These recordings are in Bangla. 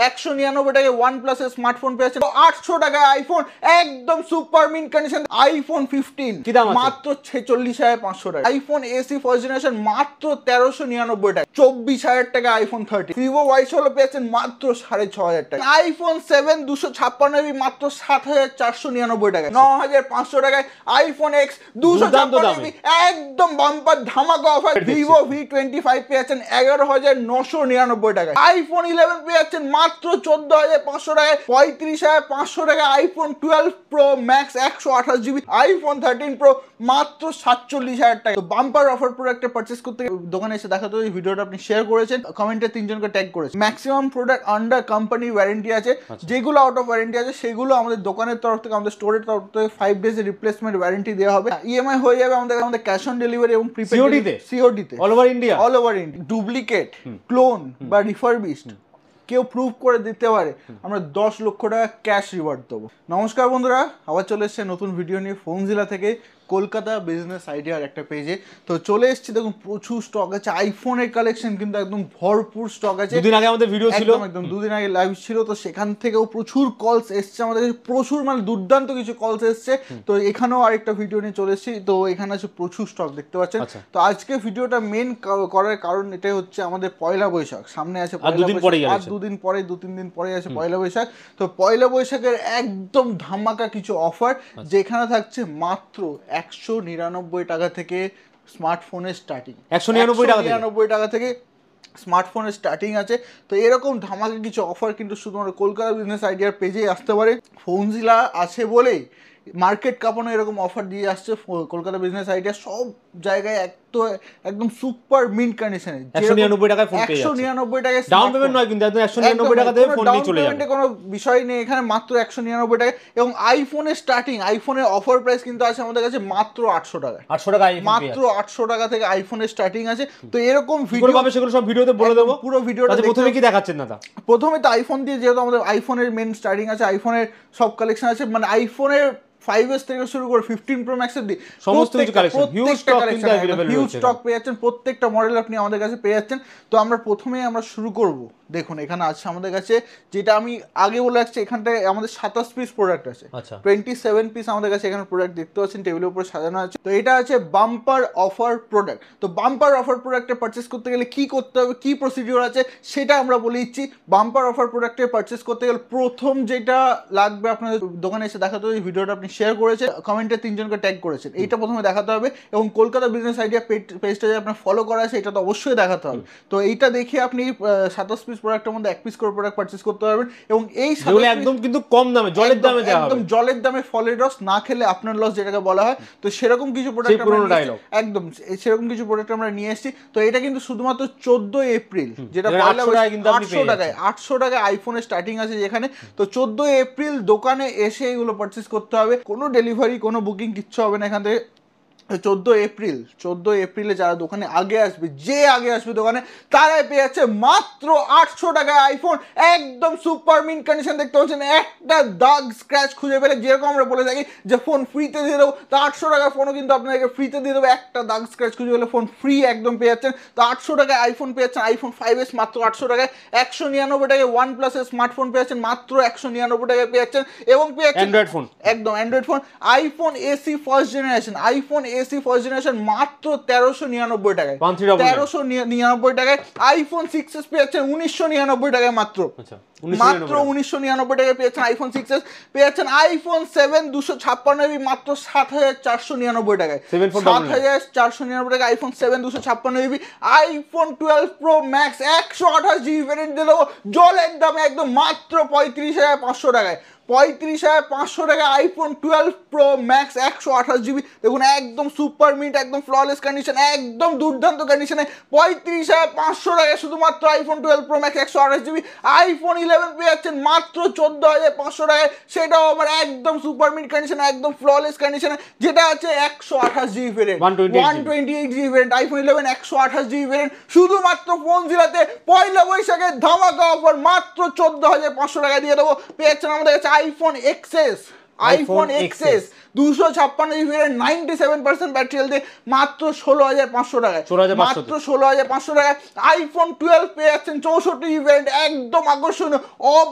199 টাকায় OnePlus এর স্মার্টফোন পেয়েছেন। 800 টাকায় আইফোন একদম সুপার মিন্ট কন্ডিশন। আইফোন 15 মাত্র 46,500 টাকা। আইফোন এসি ফার্স্ট জেনারেশন মাত্র 1399 টাকা। 24,000 টাকা আইফোন 30। ভিভো ওয়াই ষোলো পেয়েছেন মাত্র 6,500 টাকা। আইফোন 7 256 মাত্র 7,499 টাকা। 9,500 টাকায় আইফোন এক্স 256 একদম বাম্পার ধামাকা অফার। ভিভো V25 পেয়েছেন 11,999 টাকা। আইফোন 11 পেয়েছেন মাত্র 14,500 টাকায়। 35,500 টাকা iPhone 12 pro max 128 GB. IPhone 13 pro মাত্র 47,000 টাকা। তো বাম্পার অফার প্রোডাক্টে পারচেস করতে দোকানে এসে দেখাতে হবে। ভিডিওটা আপনি শেয়ার করেছেন, কমেন্টে 3 জনকে ট্যাগ করেছেন। Maximum product under company warranty আছে, যেগুলো আউট অফ ওয়ারেন্টি আছে সেগুলো আমাদের দোকানের তরফ থেকে, আমাদের স্টোরের তরফ থেকে 5 ডেজ এর রিপ্লেসমেন্ট ওয়ারেন্টি দেওয়া হবে। ইএমআই হয়ে যাবে আমাদের ক্যাশ অন ডেলিভারি এবং প্রিপেড সিওডি তে all over India. Duplicate, clone বা রিফারবিশড কেউ প্রুভ করে দিতে পারে, আমরা 10 লক্ষ টাকা ক্যাশ রিওয়ার্ড দেবো। নমস্কার বন্ধুরা, আবার চলে এসছে নতুন ভিডিও নিয়ে ফোনজিলা থেকে, কলকাতা বিজনেস আইডিয়ার একটা পেজে। তো চলে এসেছি, দেখুন প্রচুর স্টক আছে। আইফোনের কালেকশন কিন্তু একদম ভরপুর স্টক আছে। দুদিন আগে আমাদের ভিডিও ছিল, একদম দুদিন আগে লাইভ ছিল, তো সেখান থেকেও প্রচুর কলস এসছে আমাদের কাছে, প্রচুর মানে দুর্দান্ত কিছু কলস এসছে। তো এখানেও আরেকটা ভিডিও নিয়ে চলে এসেছি। তো এখানে আছে প্রচুর স্টক দেখতে পাচ্ছেন। তো আজকে ভিডিওটা মেন করার কারণ এটাই হচ্ছে, আমাদের পয়লা বৈশাখ সামনে আছে। আর 2-3 দিন পরে আছে পয়লা বৈশাখ। তো পয়লা বৈশাখের একদম ধামাকা কিছু অফার, যেখানে থাকছে মাত্র 199 টাকা থেকে স্মার্টফোনের স্টার্টিং। 199 টাকা থেকে স্মার্টফোনের স্টার্টিং আছে। তো এরকম ধামাকা কিছু অফার কিন্তু শুধুমাত্র কলকাতা বিজনেস আইডিয়ার পেজেই আসতে পারে। ফোনজিলা আছে বলেই মার্কেট কাঁপানো এরকম অফার দিয়ে আসছে কলকাতা বিজনেস আইডিয়া। সব জায়গায় একদম সুপার মিন্ট কন্ডিশনে 199 টাকায় ফোন পেয়ে যাচ্ছে। 199 টাকায় ডাউন পেমেন্ট নয় কিন্তু, একদম 199 টাকা দিয়ে ফোন নিয়ে চলে যাবে, কোনো বিষয় নেই এখানে। মাত্র 199 টাকা। এবং আইফোনের স্টার্টিং, আইফোনের অফার প্রাইস কিন্তু আছে আমাদের কাছে মাত্র 800 টাকা। 800 টাকা মাত্র 800 টাকা থেকে আইফোনের স্টার্টিং আছে। তো এরকম ভিডিও পাবে, সেগুলো সব ভিডিওতে বলে দেবো। পুরো ভিডিওটা প্রথমে কি দেখাচ্ছেন না, প্রথমে তো আইফোন দিয়ে, যেহেতু আমাদের আইফোনের মেন স্টার্টিং আছে, আইফোনের সব কালেকশন আছে, মানে আইফোনের 5s থেকে শুরু করে 15 প্রো ম্যাক্স অবধি সমস্ত কিছু কালেকশন, হিউজ স্টক পেয়ে যাচ্ছেন। প্রত্যেকটা মডেল আপনি আমাদের কাছে পেয়ে যাচ্ছেন। তো আমরা প্রথমেই আমরা শুরু করব। দেখুন এখানে আছে আমাদের কাছে, যেটা আমি আগে বলে আসছি, এখানটায় আমাদের 27 পিস প্রোডাক্ট আছে। 27 পিস আমাদের কাছে এখানে প্রোডাক্ট দেখতে পাচ্ছেন, টেবিলের উপরে সাজানো আছে। তো এটা আছে বাম্পার অফার প্রোডাক্ট। তো বাম্পার অফার প্রোডাক্টে পারচেস করতে গেলে কি করতে হবে, কি প্রসিডিওর আছে, সেটা আমরা বলে দিচ্ছি। বাম্পার অফার প্রোডাক্টে পারচেস করতে গেলে প্রথম যেটা লাগবে, আপনাদের দোকানে এসে দেখাতে হবে। ভিডিওটা আপনি শেয়ার করেছেন, কমেন্টে 3 জনকে ট্যাগ করেছেন, এইটা প্রথমে দেখাতে হবে। এবং কলকাতা বিজনেস আইডিয়া পেজটা যে আপনার ফলো করা আছে, এটা তো অবশ্যই দেখাতে হবে। তো এইটা দেখে আপনি 27 পিস প্রোডাক্টের মধ্যে 1 পিস করে প্রোডাক্ট পারচেজ করতে পারবেন। এবং এই একদম কিন্তু কম দামে, জলের দামে দেওয়া হবে, একদম জলের দামে। ফলের রস না খেলে আপনার লস, যেটাকে বলা হয়। তো সেরকম কিছু প্রোডাক্ট একদম সেরকম কিছু প্রোডাক্ট আমরা নিয়ে এসেছি। তো এটা কিন্তু শুধুমাত্র 14 এপ্রিল, যেটা 800 টাকায় আইফোনের স্টার্টিং আছে যেখানে। তো 14 এপ্রিল দোকানে এসে এগুলো পারচেজ করতে হবে। কোনো ডেলিভারি, কোনো বুকিং কিচ্ছু হবে না এখান থেকে। 14 এপ্রিলে যারা দোকানে আগে আসবে, দোকানে, তারাই পেয়ে যাচ্ছে মাত্র 800 টাকায় আইফোন একদম সুপার মিন্ট কন্ডিশন। দেখতে পাচ্ছেন, একটা দাগ স্ক্র্যাচ খুঁজে পেলে, যেরকম আমরা বলে থাকি যে ফোন ফ্রিতে দিয়ে দেবো, তো 800 টাকার ফোনও কিন্তু আপনাদেরকে ফ্রিতে দিয়ে দেবো। একটা দাগ স্ক্র্যাচ খুঁজে পেলে ফোন ফ্রি একদম পেয়ে যাচ্ছেন। তো 800 টাকায় আইফোন পেয়ে যাচ্ছেন। আইফোন 5s মাত্র 800 টাকায়। 199 টাকায় OnePlus এর স্মার্টফোন পেয়ে যাচ্ছেন, মাত্র 199 টাকায় পেয়ে যাচ্ছেন। এবং পেয়ে যাচ্ছেন অ্যান্ড্রয়েড ফোন, একদম Android phone. IPhone AC first generation, first generation মাত্র 1399 টাকায়। 1399 টাকায়। আইফোন 6s পেয়ে যাচ্ছেন 1999 টাকায় মাত্র। মাত্র 1999 টাকায় পেয়ে যাচ্ছেন আইফোন 6s। পেয়ে যাচ্ছেন আইফোন 7 256 মাত্র 7,499 টাকায়। 7,499 টাকায় iPhone 7 256 iPhone 12 pro max 128 GB variant দিল জলের দামে একদম মাত্র 35,500 টাকায়। 35,500 টাকা আইফোন 12 প্রো ম্যাক্স 128 জিবি। দেখুন একদম সুপার মিন্ট, একদম ফ্ললেস কন্ডিশন, একদম দুর্দান্ত কন্ডিশনে 35,500 টাকা শুধুমাত্র iPhone 12 pro max 128 GB. IPhone 11 পেয়ে যাচ্ছেন মাত্র 14,500 টাকায়, সেটাও আবার একদম সুপার মিন্ট কন্ডিশনে, একদম ফ্ললেস কন্ডিশনে, যেটা আছে 128 GB variant, 128 GB variant. IPhone 11 128 GB variant শুধুমাত্র ফোনজিলাতে পয়লা বৈশাখের ধামাকা অফার মাত্র 14,500 টাকা দিয়ে দেবো। পেয়ে যাচ্ছেন আমাদের কাছে আইফোন এক্সএস, 256 জিবি 97% ব্যাটারি হেলথে মাত্র 16,500 টাকায়, মাত্র 16,500 টাকায় আইফোন 12 পেয়ে যাচ্ছেন 64 জিবি একদম আকর্ষণীয়,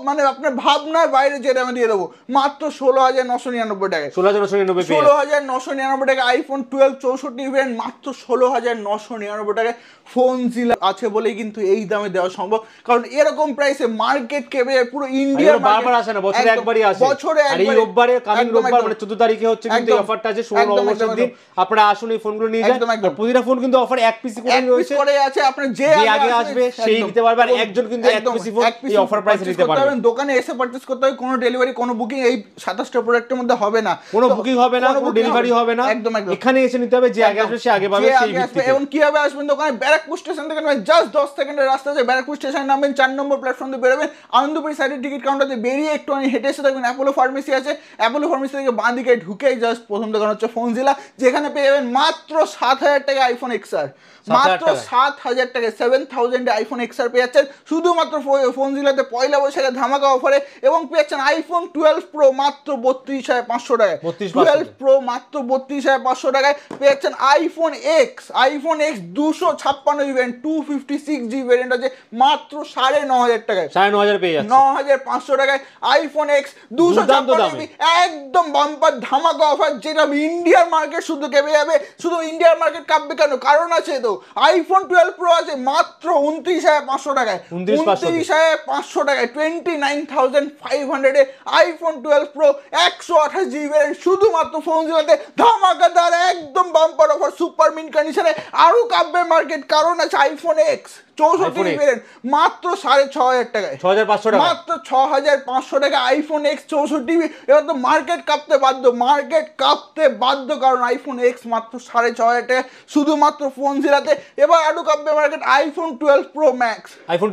মানে আপনার ভাবনার বাইরে যেটা আমি দিয়ে দেবো মাত্র 16,999 টাকায়, 16,999 টাকা আইফোন 12 64 জিবি মাত্র 16,999 টাকায়। ফোনজিলা আছে বলেই কিন্তু এই দামে দেওয়া সম্ভব, কারণ এরকম প্রাইসে মার্কেট কেবে পুরো ইন্ডিয়ার বারবার আসে না, বছরে একবারই আসে, বছরে আর এই রোববারে কামিং রোববার মানে 14 তারিখে হচ্ছে কিন্তু এই অফারটা আছে, 16 নভেম্বরের দিন আপনারা আসুন এই ফোনগুলো নিয়ে যান। আর প্রতিটা ফোন কিন্তু অফার এক পিসি করে রয়েছে, করে আছে, আপনি যে আগে আসবে সেই নিতে পারবে, আর একজন কিন্তু এক পিসি ফোন এই অফার প্রাইসে নিতে পারবে। দোকানে এসে পারচেজ করতে হবে, কোনো ডেলিভারি কোনো বুকিং এই 27টা প্রোডাক্টের মধ্যে হবে না, কোনো বুকিং হবে না, কোনো ডেলিভারি হবে না, একদম এখানে এসে নিতে হবে, যে আগে আসবে সে আগে পাবে সেই ভিত্তিতে। এবং কিভাবে আসবেন দোকানে? ব্যারাকপুর স্টেশন থেকে জাস্ট 10 সেকেন্ডের রাস্তা আছে, ব্যারাকপুর স্টেশন নামবেন, 4 নম্বর প্ল্যাটফর্ম দিয়ে বেরোবেন, আনন্দপুরি সাইডের টিকিট কাউন্টারে বেরিয়ে একটু হেঁটে এসে দেখবেন অ্যাপোলো ফার্মেসি আছে, অ্যাপোলো ফার্মেসি থেকে বাঁ দিকে ঢুকেই জাস্ট প্রথম দোকান হচ্ছে ফোনজিলা, যেখানে পেয়ে যাবেন মাত্র 7,000 টাকা আইফোন এক্সআর, মাত্র 7,000 টাকা 7,000 আইফোন এক্সআর পেয়ে যাচ্ছেন শুধুমাত্র ফোনজিলাতে পয়লা বৈশাখে ধামাকা অফারে, এবং পেয়ে যাচ্ছেন আইফোন 12 প্রো মাত্র 32,500 টাকায়, 12 প্রো মাত্র 32,500 টাকায় পেয়ে যাচ্ছেন iPhone x, iPhone X 256 GB 256 GB variant আছে মাত্র 9,500 টাকায়, 9,500 পেয়ে যাচ্ছে, 9,500 টাকায় আইফোন এক্স 256 জিবি একদম বাম্পার ধামাকা অফার, যেটা ইন্ডিয়ার মার্কেট শুধু কেঁপে যাবে। শুধু ইন্ডিয়ার মার্কেট কাঁপবে কেন? কারণ আছে তো, আইফোন 12 প্রো আছে মাত্র 29,500 টাকায়, 29,500 টাকায় 29,500 এ আইফোন 12 প্রো 128 জিবি শুধুমাত্র ফোনজিলাতে ধামাকাদার একদম বাম্পার অফার, সুপার মিন কন্ডিশনে আরো কাঁপবে মার্কেট, কারণ আছে আইফোন এক্স 64 জিবি মাত্র 6,500 টাকায়, 6,500 টাকা, মাত্র 6,500 টাকা আইফোন এক্স 64 জিবি। এবার তো মার্কেট কাঁপতে বাধ্য, মার্কেট কাঁপতে বাধ্য, কারণ আইফোন এক্স মাত্র 6,500 টাকা শুধুমাত্র ফোনজিলাতে। এবার আরো কাঁপবে market iPhone 12 pro max, iPhone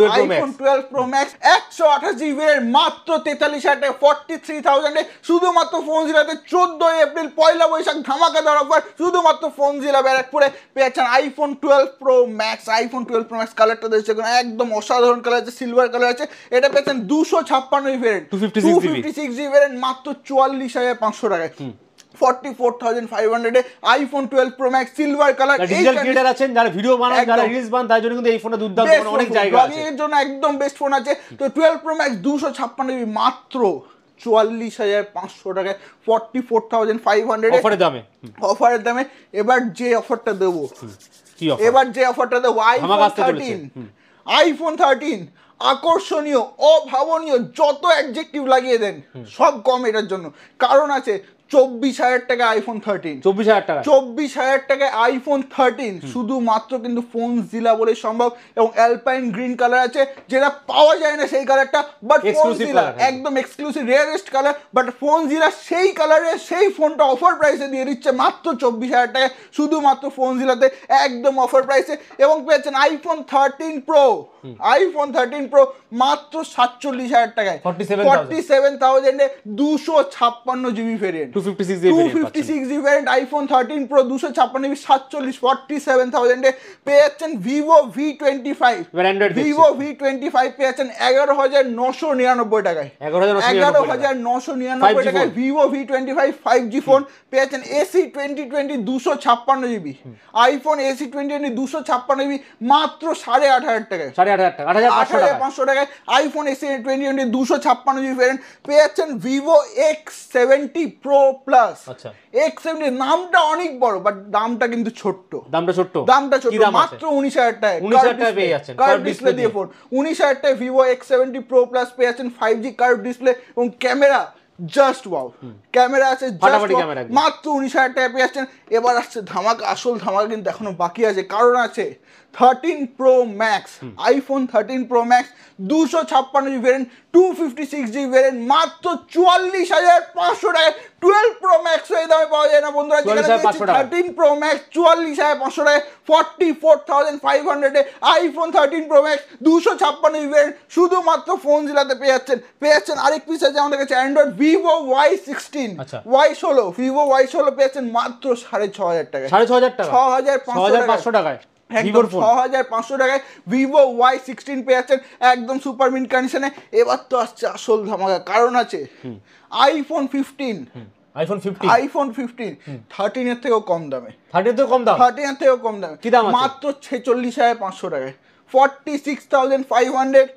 12 pro max 128 GB মাত্র 43,000 টাকা, 43,000 এ শুধুমাত্র ফোনজিলাতে। 14 এপ্রিল পয়লা বৈশাখ ধামাকাদার অফার শুধুমাত্র ফোনজিলা ব্যারাকপুরে পেয়েছেন iPhone 12 pro max, iPhone 12 pro max কালারটা দেখছে একদম অসাধারণ কালার আছে, সিলভার কালার আছে, এটা পেয়েছেন 256 ভেরিয়েন্ট 256 জিবি ভেরিয়েন্ট মাত্র 44,500 টাকায়, 44,500 এ iPhone 12 pro max silver colour. Digital creator আছেন যারা ভিডিও বানান, যারা রিলস বানান, তার জন্য কিন্তু এই ফোনটা দুর্দান্ত, অনেক জায়গা আছে, এর জন্য একদম বেস্ট ফোন আছে। তো 12 প্রো ম্যাক্স 256 জিবি মাত্র 44,500 টাকায়, 44,500 অফারের দামে, অফারের দামে। এবার যে অফারটা দেবো, এবার যে অফারটা দেবো আইফোন 13 আকর্ষণীয়, অভাবনীয়, যত অ্যাডজেক্টিভ লাগিয়ে দেন সব কম এটার জন্য, কারণ আছে 24,000 টাকা আইফোন 13, 24,000 টাকায় আইফোন 13 শুধুমাত্র কিন্তু ফোনজিলা বলে সম্ভব, এবং অ্যালপাইন গ্রিন কালার আছে, যেটা পাওয়া যায় না সেই কালারটা, বাট ফোনজিলা একদম এক্সক্লুসিভ রেয়ারেস্ট কালার, বাট ফোনজিলা সেই কালারে সেই ফোনটা অফার প্রাইসে দিয়ে দিচ্ছে মাত্র 24,000 টাকায় শুধুমাত্র ফোনজিলাতে একদম অফার প্রাইসে। এবং পেয়েছেন আইফোন 13 প্রো, আইফোন 13 প্রো মাত্র 47,000 টাকায়, 47,000 এ 256 GB variant, 256 GB variant iPhone 13 pro 256 GB 47,000 এ পেয়ে যাচ্ছেন ভিভো V25, ভিভো V25 পেয়ে যাচ্ছেন 11,999 টাকায়, 11,999 টাকায় ভিভো V25 5G ফোন পেয়ে যাচ্ছেন। AC 2020 256 GB iPhone AC 2020 256 GB মাত্র 8,500 টাকায়, 8,500 টাকায় আইফোন এসি 2020 256 জিবি ভ্যারিয়েন্ট পেয়ে যাচ্ছেন। Vivo X70 pro plus, X70 নামটা অনেক বড় বাট দামটা কিন্তু ছোট্ট, দামটা ছোট্ট মাত্র 19,000 টাকায়, 19,000 টাকায় পেয়ে যাচ্ছেন কার্ভ ডিসপ্লে দিয়ে ফোন, 19,000 টাকায় ভিভো X70 প্রো প্লাস পেয়ে যাচ্ছেন 5G কার্ভ ডিসপ্লে এবং ক্যামেরা জাস্ট ওয়াও, ক্যামেরা আছে মাত্র 19,000 টাকায় পেয়ে যাচ্ছেন। এবার আসছে ধামাকা, আসল ধামাকা কিন্তু এখনো বাকি আছে, কারণ আছে 13 pro max, iPhone 13 pro max 256 GB variant 256 GB variant মাত্র 44,500 টাকায়। 12 প্রো ম্যাক্স এই দামে পাওয়া যায় না বন্ধুরা, 13 প্রো ম্যাক্স 44,500 টাকায়, 44,500 এ iPhone 13 pro max 256 GB variant শুধুমাত্র ফোনজিলাতে পেয়ে যাচ্ছেন। আরেক পিস আছে আমাদের কাছে Android Vivo Y16, Y16, Vivo Y16 পেয়ে যাচ্ছেন মাত্র 6,500 টাকায়, 6,500 টাকায়, 6,500 টাকায় ভিভো Y16 পেয়ে যাচ্ছেন একদম সুপার মিন্ট কন্ডিশনে। এবার তো আসছে আসল ধামাকা, কারণ আছে আইফোন 15, আইফোন 15 আইফোন 15 13 এর থেকেও কম দামে, 13 এর থেকেও কম দাম, 13 এর থেকেও কম দামে কি দাম আছে? মাত্র 46,500 টাকায়, 46,500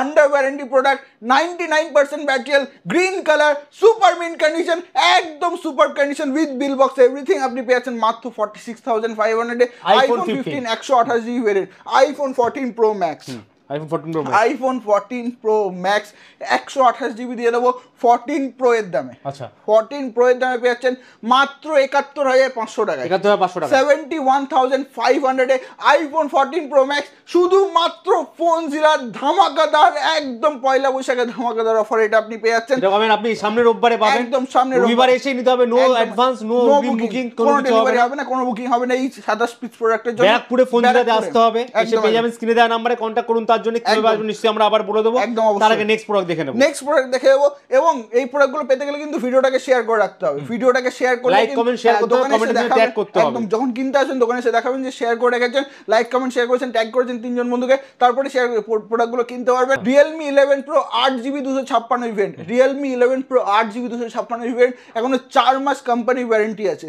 under warranty product, 99% battery, green colour, super mint condition, একদম super condition with bill box everything আপনি পেয়েছেন মাত্র 46,500 এ। IPhone 15 128 GB variant, iPhone 14 pro max, iPhone 14 iPhone 14 pro max, pro max 128 GB দিয়ে দেবো 14 প্রো এর দামে। আচ্ছা 14 প্রো এর দামে পেয়েছেন মাত্র 71,500 টাকায়, 71,500 টাকা, 71,500 এ আইফোন 14 প্রো ম্যাক্স, শুধুমাত্র ফোনজিলার ধামাকাদার একদম পয়লা বৈশাখে ধামাকাদার অফার এটা আপনি পেয়ে যাচ্ছেন। এটা পাবেন আপনি সামনের রোববারে পাবেন, একদম সামনের রবিবারে এসেই নিতে হবে, নো অ্যাডভান্স নো বুকিং, কোনো ডেলিভারি হবে না, কোনো বুকিং হবে না এই 27 পিস প্রোডাক্টের জন্য। ব্যারাকপুরে ফোনজিলাতে আসতে হবে, এসে পেয়ে যাবেন, স্ক্রিনে দেওয়া নম্বরে কন্টাক্ট করুন। তার জন্য কিভাবে আসবেন নিশ্চয়ই আমরা আবার বলে দেবো, তার আগে নেক্সট প্রোডাক্ট দেখে নেব, নেক্সট প্রোডাক্ট দেখে নেব। এবং এই প্রোডাক্টগুলো পেতে গেলে কিন্তু ভিডিওটাকে শেয়ার করে রাখতে হবে, ভিডিওটাকে শেয়ার করে লাইক কমেন্ট শেয়ার করতে হবে, কমেন্টে ট্যাগ করতে হবে, একদম যখন কিনতে আসেন দোকানে এসে দেখাবেন যে শেয়ার করে রেখেছেন, লাইক কমেন্ট শেয়ার করেছেন, ট্যাগ করেছেন 3 জন বন্ধুকে, তারপরে শেয়ার প্রোডাক্টগুলো কিনতে পারবেন। Realme 11 Pro 8GB 256 event, Realme 11 Pro 8GB 256 event, এখনো 4 মাস কোম্পানি ওয়ারেন্টি আছে,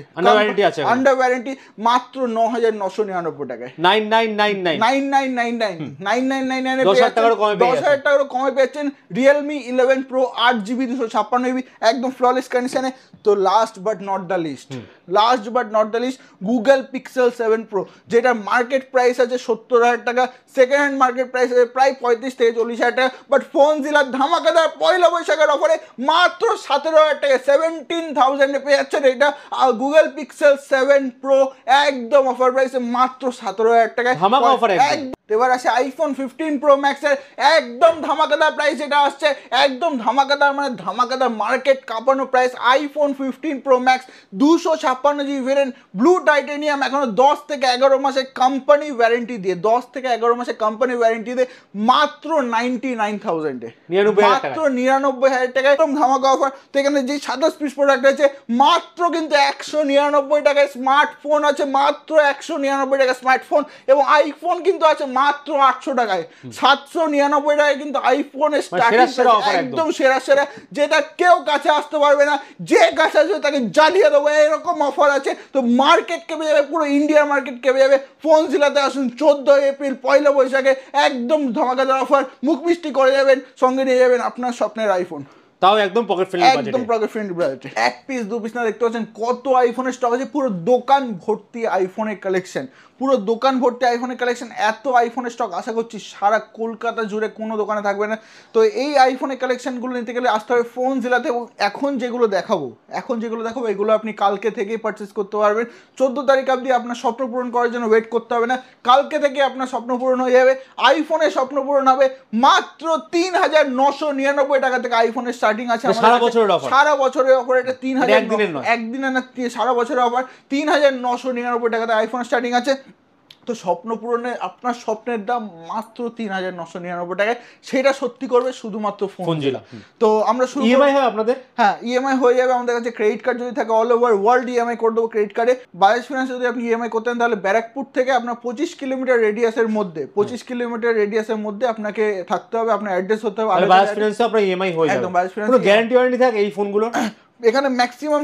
আন্ডার ওয়ারেন্টি মাত্র 9,999 টাকায়, 9999 10,000 টাকারও কমে পেয়েছেন Realme 11 Pro 8GB 256 একদম ফ্ললেস কন্ডিশনে। তো last but not the least, Google Pixel 7 Pro, যেটা মার্কেট প্রাইস আছে 70,000 টাকা, সেকেন্ড হ্যান্ড মার্কেট প্রাইস আছে প্রায় 35 থেকে 40,000 টাকা, বাট ফোনজিলার ধামাকাদার পয়লা বৈশাখের অফারে মাত্র 17,000 টাকা, 17,000 এ পেয়ে যাচ্ছেন এটা Google Pixel 7 Pro একদম অফার প্রাইসে মাত্র 17,000 টাকায়, ধামাকা অফার। এবার আসে আইফোন 15 প্রো ম্যাক্সের একদম ধামাকাদার প্রাইস, এটা আসছে একদম ধামাকাদার, মানে ধামাকাদার মার্কেট কাঁপানো price. IPhone 15 pro max 256 GB variant, blue titanium, এখনো 10 থেকে 11 মাসের কোম্পানি ওয়ারেন্টি দিয়ে, 10 থেকে 11 মাসের কোম্পানি ওয়ারেন্টি দিয়ে মাত্র 99,000 এ, মাত্র 99,000 টাকায় একদম ধামাকা অফার। তো এখানে যে 27 পিস প্রোডাক্ট আছে মাত্র কিন্তু 199 টাকায় স্মার্টফোন আছে, মাত্র 199 টাকায় স্মার্টফোন, এবং আইফোন কিন্তু আছে মাত্র 800 টাকায়, 799 টাকায় কিন্তু আইফোনের স্টার্টিং একদম সেরা, যেটা কেউ কাছে আসতে পারবে না, যে কাছে আসবে তাকে জ্বালিয়ে দেবো, এরকম অফার আছে। তো মার্কেট কেঁপে যাবে, পুরো ইন্ডিয়ার মার্কেট কেঁপে যাবে। ফোনজিলাতে আসুন 14 এপ্রিল পয়লা বৈশাখে, একদম ধামাকাদার অফার, মুখ মিষ্টি করে যাবেন, সঙ্গে নিয়ে যাবেন আপনার স্বপ্নের আইফোন, তাও একদম পকেট ফ্রেন্ডলি বাজেটে, একদম পকেট ফ্রেন্ডলি বাজেটে। এক পিস দু পিস না, দেখতে পাচ্ছেন কত আইফোনের স্টক আছে, পুরো দোকান ভর্তি আইফোনের কালেকশন, পুরো দোকান ভর্তি আইফোনের কালেকশন। এত আইফোনের স্টক আশা করছি সারা কলকাতা জুড়ে কোনো দোকানে থাকবে না। তো এই আইফোনের কালেকশনগুলো নিতে গেলে আসতে হবে ফোনজিলাতে, এবং এখন যেগুলো দেখাবো এগুলো আপনি কালকে থেকেই পারচেস করতে পারবেন। 14 তারিখ অবধি আপনার স্বপ্ন পূরণ করার জন্য ওয়েট করতে হবে না, কালকে থেকে আপনার স্বপ্ন পূরণ হয়ে যাবে। আইফোনের স্বপ্ন পূরণ হবে মাত্র 3,999 টাকা থেকে আইফোনের স্টার্টিং আছে, সারা বছরের অফার। এটা 3,000 একদিনের না, সারা বছরের অফার, 3,999 টাকাতে আইফোন স্টার্টিং আছে। তো স্বপ্ন পূরণে আপনার স্বপ্নের দাম মাত্র 3,999 টাকায়, সেটা সত্যি করবে শুধুমাত্র ফোনজিলা। তো আমরা শুরু ইএমআই হয় আপনাদের, হ্যাঁ ইএমআই হয়ে যাবে আমাদের কাছে। ক্রেডিট কার্ড যদি থাকে অল ওভার ওয়ার্ল্ড ইএমআই করে দেবো ক্রেডিট কার্ডে। বাজাজ ফিনান্স যদি আপনি ইএমআই করতেন তাহলে ব্যারাকপুর থেকে আপনার 25 কিলোমিটার রেডিয়াসের মধ্যে আপনাকে থাকতে হবে, আপনার অ্যাড্রেস হতে হবে। বাজাজ ফিনান্সে আপনার ইএমআই হয়ে যাবে, একদম বাজাজ ফিনান্স। কোনো গ্যারান্টি ওয়ারেন্টি থাকে এই ফোনগুলো? এখানে maximum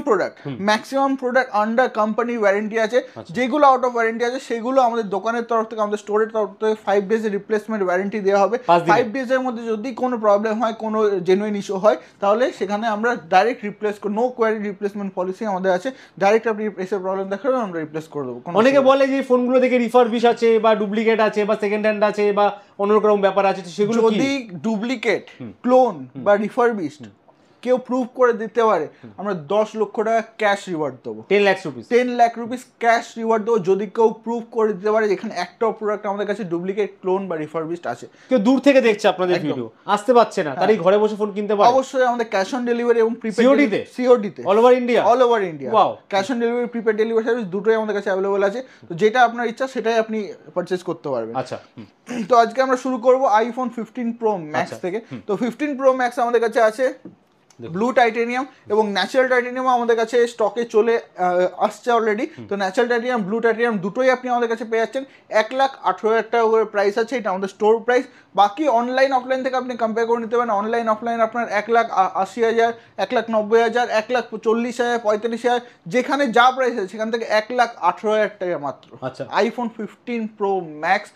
product under company warranty আছে, যেগুলো আউট অফ ওয়ারেন্টি আছে সেগুলো আমাদের দোকানের তরফ থেকে, আমাদের স্টোরের তরফ থেকে 5 ডেজের রিপ্লেসমেন্ট ওয়ারেন্টি দেওয়া হবে। 5 ডেজের মধ্যে যদি কোনো প্রবলেম হয়, কোনো জেনুইন ইস্যু হয়, তাহলে সেখানে আমরা ডাইরেক্ট রিপ্লেস করে, নো কোয়ারি রিপ্লেসমেন্ট পলিসি আমাদের আছে, ডাইরেক্ট আপনি এসে প্রবলেম দেখাবেন আমরা রিপ্লেস করে দেবো। অনেকে বলে যে ফোনগুলো দেখে রিফারবিশ আছে বা ডুপ্লিকেট আছে বা সেকেন্ড হ্যান্ড আছে বা অন্যরকম ব্যাপার আছে, সেগুলো যদি ডুপ্লিকেট, ক্লোন বা রিফারবিশড কেউ প্রুভ করে দিতে পারে, আমরা 10 লক্ষ টাকা ক্যাশ রিওয়ার্ড দেবো, 10 লাখ রুপিস ক্যাশ রিওয়ার্ড দেবো, যদি কেউ প্রুভ করে দিতে পারে যেখানে একটা প্রোডাক্ট আমাদের কাছে ডুপ্লিকেট, ক্লোন বা রিফারবিশড আছে। কেউ দূর থেকে দেখছে আপনাদের ভিডিও, আসতে পারছে না, তারই ঘরে বসে ফোন কিনতে পারে। অবশ্যই আমাদের ক্যাশ অন ডেলিভারি এবং প্রিপেড সিওডিতে all over India, wow, cash on delivery prepaid delivery service দুটোই আমাদের কাছে অ্যাভেলেবল আছে। তো যেটা আপনার ইচ্ছা সেটাই আপনি পারচেজ করতে পারবেন। আচ্ছা, তো আজকে আমরা শুরু করব আইফোন 15 প্রো ম্যাক্স থেকে। তো 15 প্রো ম্যাক্স আমাদের কাছে আছে ব্লু টাইটেনিয়াম এবং ন্যাচারাল টাইটেনিয়াম আমাদের কাছে স্টকে চলে আসছে অলরেডি। তো ন্যাচারাল টাইটেনিয়াম, ব্লু টাইটেনিয়াম দুটোই আপনি আমাদের কাছে পেয়ে যাচ্ছেন। 1,18,000 টাকা করে প্রাইস আছে, এটা আমাদের স্টোর প্রাইস। বাকি অনলাইন অফলাইন থেকে আপনি কম্পেয়ার করে নিতে পারেন। অনলাইন অফলাইন আপনার 1,80,000, 1,90,000, 1,40,000, 45,000, যেখানে যা প্রাইস আছে সেখান থেকে 1,18,000 টাকা মাত্র। আচ্ছা, আইফোন 15 প্রো ম্যাক্স